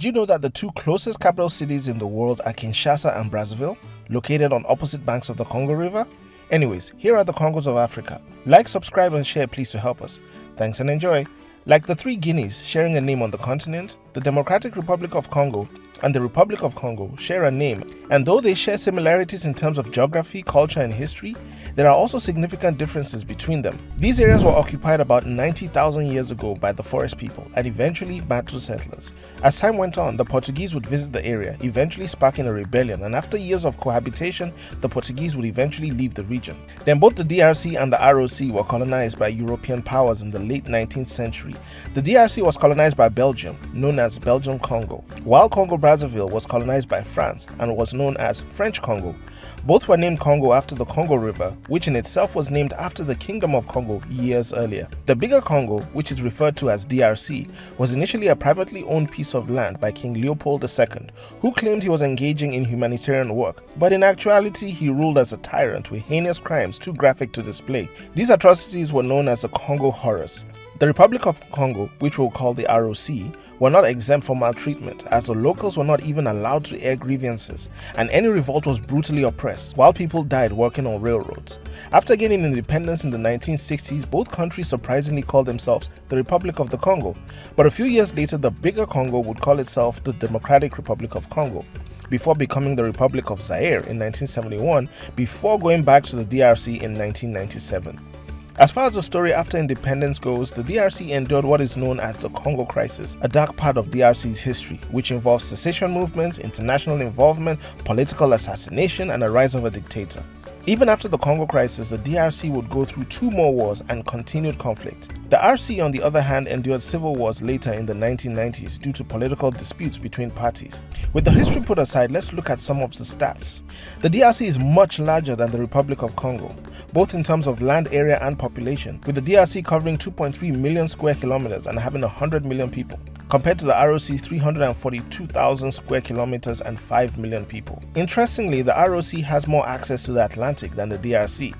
Did you know that the two closest capital cities in the world are Kinshasa and Brazzaville, located on opposite banks of the Congo River? Anyways, here are the Congos of Africa. Like, subscribe and share please to help us. Thanks and enjoy. Like the three Guineas sharing a name on the continent, the Democratic Republic of Congo and the Republic of Congo share a name, and though they share similarities in terms of geography, culture and history, there are also significant differences between them. These areas were occupied about 90,000 years ago by the forest people and eventually Bantu settlers. As time went on, the Portuguese would visit the area, eventually sparking a rebellion, and after years of cohabitation, the Portuguese would eventually leave the region. Then both the DRC and the ROC were colonized by European powers in the late 19th century. The DRC was colonized by Belgium, known as Belgium Congo, while Congo Brazzaville was colonized by France and was known as French Congo. Both were named Congo after the Congo River, which in itself was named after the Kingdom of Congo years earlier. The bigger Congo, which is referred to as DRC, was initially a privately owned piece of land by King Leopold II, who claimed he was engaging in humanitarian work, but in actuality he ruled as a tyrant with heinous crimes too graphic to display. These atrocities were known as the Congo Horrors. The Republic of Congo, which we'll call the ROC, were not exempt from maltreatment, as the locals were not even allowed to air grievances, and any revolt was brutally oppressed, while people died working on railroads. After gaining independence in the 1960s, both countries surprisingly called themselves the Republic of the Congo, but a few years later the bigger Congo would call itself the Democratic Republic of Congo, before becoming the Republic of Zaire in 1971, before going back to the DRC in 1997. As far as the story after independence goes, the DRC endured what is known as the Congo Crisis, a dark part of DRC's history, which involves secession movements, international involvement, political assassination, and a rise of a dictator. Even after the Congo Crisis, the DRC would go through two more wars and continued conflict. The RC, on the other hand, endured civil wars later in the 1990s due to political disputes between parties. With the history put aside, let's look at some of the stats. The DRC is much larger than the Republic of Congo, both in terms of land area and population, with the DRC covering 2.3 million square kilometers and having 100 million people, compared to the ROC 342,000 square kilometers and 5 million people. Interestingly, the ROC has more access to the Atlantic than the DRC.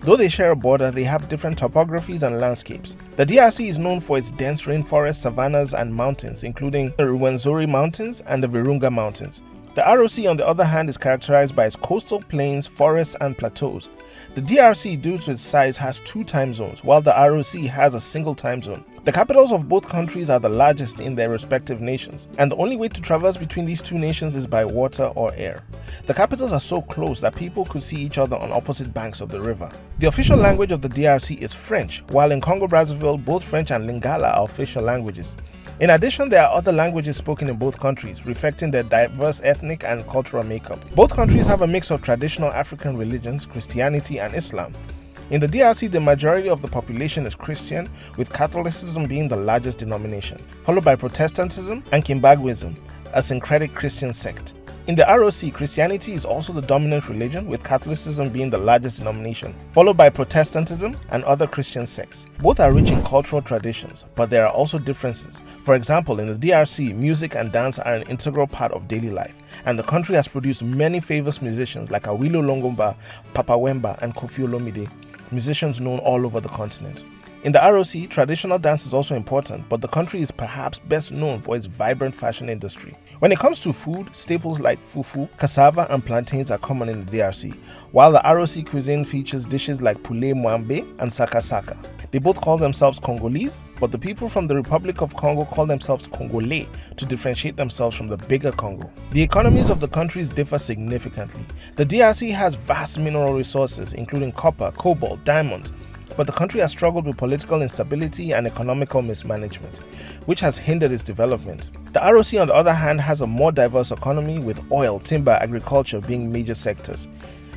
Though they share a border, they have different topographies and landscapes. The DRC is known for its dense rainforests, savannas, and mountains, including the Rwenzori Mountains and the Virunga Mountains. The ROC, on the other hand, is characterized by its coastal plains, forests, and plateaus. The DRC, due to its size, has two time zones, while the ROC has a single time zone. The capitals of both countries are the largest in their respective nations, and the only way to traverse between these two nations is by water or air. The capitals are so close that people could see each other on opposite banks of the river. The official language of the DRC is French, while in Congo Brazzaville, both French and Lingala are official languages. In addition, there are other languages spoken in both countries, reflecting their diverse ethnic and cultural makeup. Both countries have a mix of traditional African religions, Christianity and Islam. In the DRC, the majority of the population is Christian, with Catholicism being the largest denomination, followed by Protestantism and Kimbaguism, a syncretic Christian sect. In the ROC, Christianity is also the dominant religion, with Catholicism being the largest denomination, followed by Protestantism and other Christian sects. Both are rich in cultural traditions, but there are also differences. For example, in the DRC, music and dance are an integral part of daily life, and the country has produced many famous musicians like Awilo Longomba, Papa Wemba, and Koffi Olomide, musicians known all over the continent. In the ROC, traditional dance is also important, but the country is perhaps best known for its vibrant fashion industry. When it comes to food, staples like fufu, cassava, and plantains are common in the DRC, while the ROC cuisine features dishes like poulet mwambe and sakasaka. They both call themselves Congolese, but the people from the Republic of Congo call themselves Congolais to differentiate themselves from the bigger Congo. The economies of the countries differ significantly. The DRC has vast mineral resources, including copper, cobalt, diamonds, but the country has struggled with political instability and economical mismanagement, which has hindered its development. The ROC, on the other hand, has a more diverse economy, with oil, timber, agriculture being major sectors.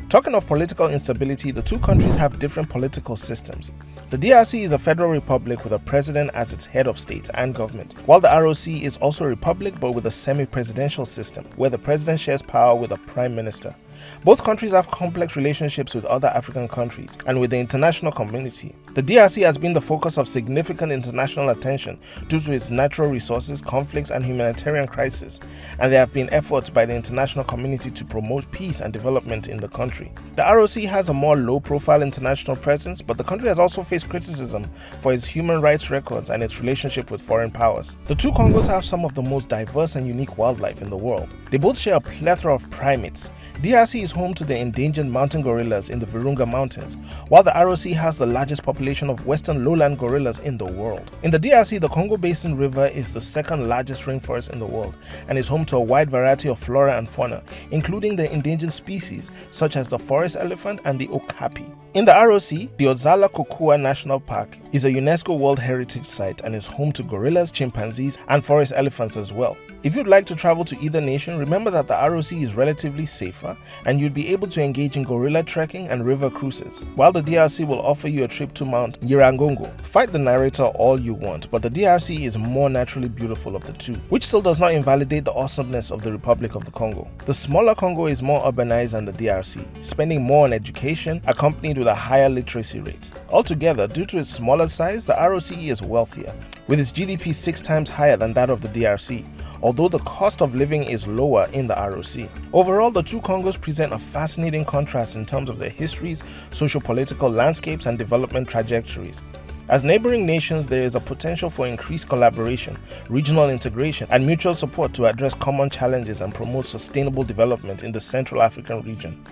Talking of political instability, the two countries have different political systems. The DRC is a federal republic with a president as its head of state and government, while the ROC is also a republic but with a semi-presidential system, where the president shares power with a prime minister. Both countries have complex relationships with other African countries and with the international community. The DRC has been the focus of significant international attention due to its natural resources, conflicts, and humanitarian crisis, and there have been efforts by the international community to promote peace and development in the country. The ROC has a more low-profile international presence, but the country has also faced criticism for its human rights records and its relationship with foreign powers. The two Congos have some of the most diverse and unique wildlife in the world. They both share a plethora of primates. DRC is home to the endangered mountain gorillas in the Virunga Mountains, while the ROC has the largest population of western lowland gorillas in the world. In the DRC, the Congo Basin River is the second largest rainforest in the world and is home to a wide variety of flora and fauna, including the endangered species such as the forest elephant and the okapi. In the ROC, the Ozala-Kokua National Park is a UNESCO World Heritage Site and is home to gorillas, chimpanzees, and forest elephants as well. If you'd like to travel to either nation, remember that the ROC is relatively safer and you'd be able to engage in gorilla trekking and river cruises, while the DRC will offer you a trip to Mount Nyiragongo. Fight the narrator all you want, but the DRC is more naturally beautiful of the two, which still does not invalidate the awesomeness of the Republic of the Congo. The smaller Congo is more urbanized than the DRC, spending more on education, accompanied with a higher literacy rate. Altogether, due to its smaller size, the ROC is wealthier, with its GDP 6 times higher than that of the DRC, although the cost of living is lower in the ROC. Overall, the two Congos present a fascinating contrast in terms of their histories, socio-political landscapes, and development trajectories. As neighboring nations, there is a potential for increased collaboration, regional integration, and mutual support to address common challenges and promote sustainable development in the Central African region.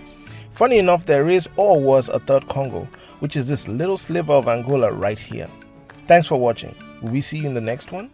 Funny enough, there is or was a third Congo, which is this little sliver of Angola right here. Thanks for watching. Will we see you in the next one?